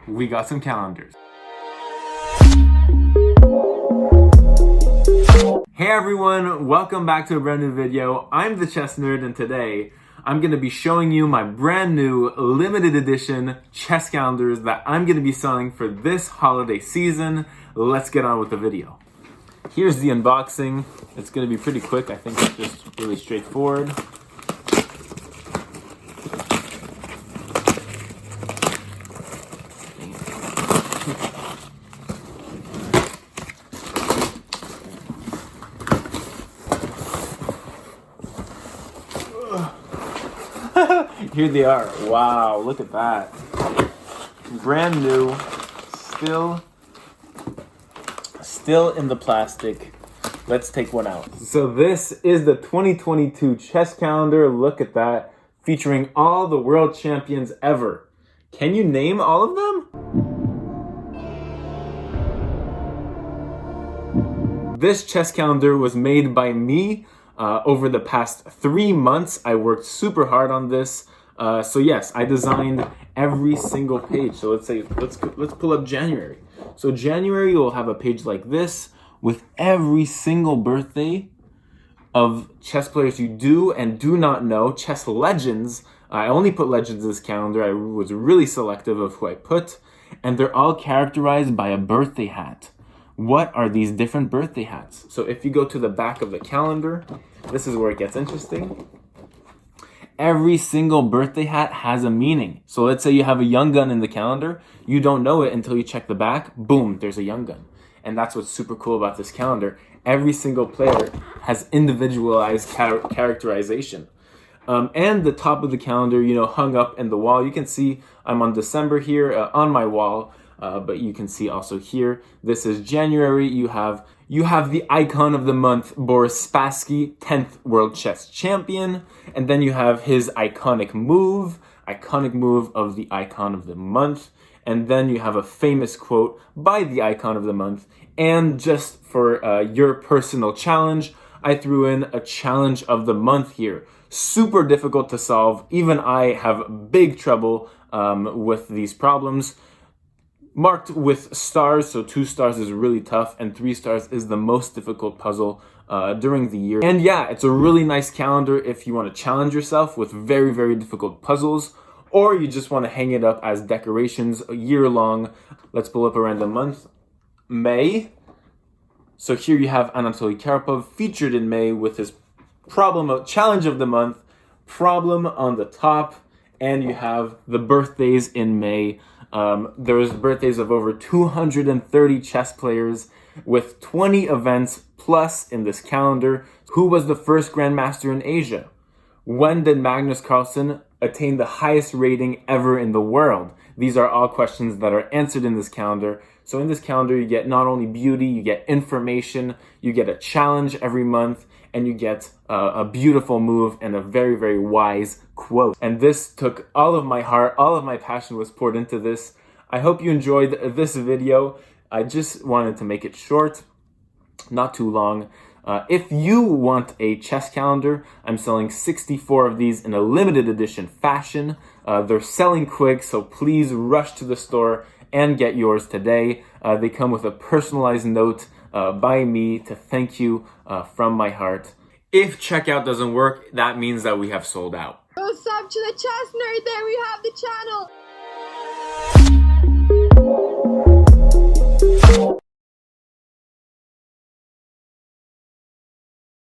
we got some calendars. Hey everyone, welcome back to a brand new video. I'm the Chess Nerd, and today I'm going to be showing you my brand new limited edition chess calendars that I'm going to be selling for this holiday season. Let's get on with the video. Here's the unboxing. It's going to be pretty quick. I think it's just really straightforward. Here they are. Wow, look at that. Brand new, still in the plastic. Let's take one out. So this is the 2022 chess calendar. Look at that, featuring all the world champions ever. Can you name all of them? This chess calendar was made by me over the past 3 months. I worked super hard on this. So yes, I designed every single page. So let's pull up January. So January will have a page like this with every single birthday of chess players you do and do not know, chess legends. I only put legends in this calendar. I was really selective of who I put, and they're all characterized by a birthday hat. What are these different birthday hats? So if you go to the back of the calendar, this is where it gets interesting. Every single birthday hat has a meaning. So let's say you have a young gun in the calendar. You don't know it until you check the back. Boom, there's a young gun. And that's what's super cool about this calendar. Every single player has individualized characterization. And the top of the calendar, hung up in the wall. You can see I'm on December here on my wall. But you can see also here, this is January. You have the icon of the month, Boris Spassky, 10th World Chess Champion. And then you have his iconic move of the icon of the month. And then you have a famous quote by the icon of the month. And just for your personal challenge, I threw in a challenge of the month here. Super difficult to solve. Even I have big trouble with these problems. Marked with stars, so 2 stars is really tough, and 3 stars is the most difficult puzzle during the year. And yeah, it's a really nice calendar if you want to challenge yourself with very, very difficult puzzles, or you just want to hang it up as decorations a year long. Let's pull up a random month. May. So here you have Anatoly Karpov featured in May with his challenge of the month, problem on the top, and you have the birthdays in May. There's birthdays of over 230 chess players with 20 events plus in this calendar. Who was the first grandmaster in Asia? When did Magnus Carlsen attain the highest rating ever in the world? These are all questions that are answered in this calendar. So in this calendar, you get not only beauty, you get information, you get a challenge every month, and you get a beautiful move and a very, very wise quote. And this took all of my heart, all of my passion was poured into this. I hope you enjoyed this video. I just wanted to make it short, not too long. If you want a chess calendar, I'm selling 64 of these in a limited edition fashion. They're selling quick, so please rush to the store and get yours today. They come with a personalized note by me to thank you from my heart. If checkout doesn't work, that means that we have sold out. Go sub to the Chess Nerd, there we have the channel.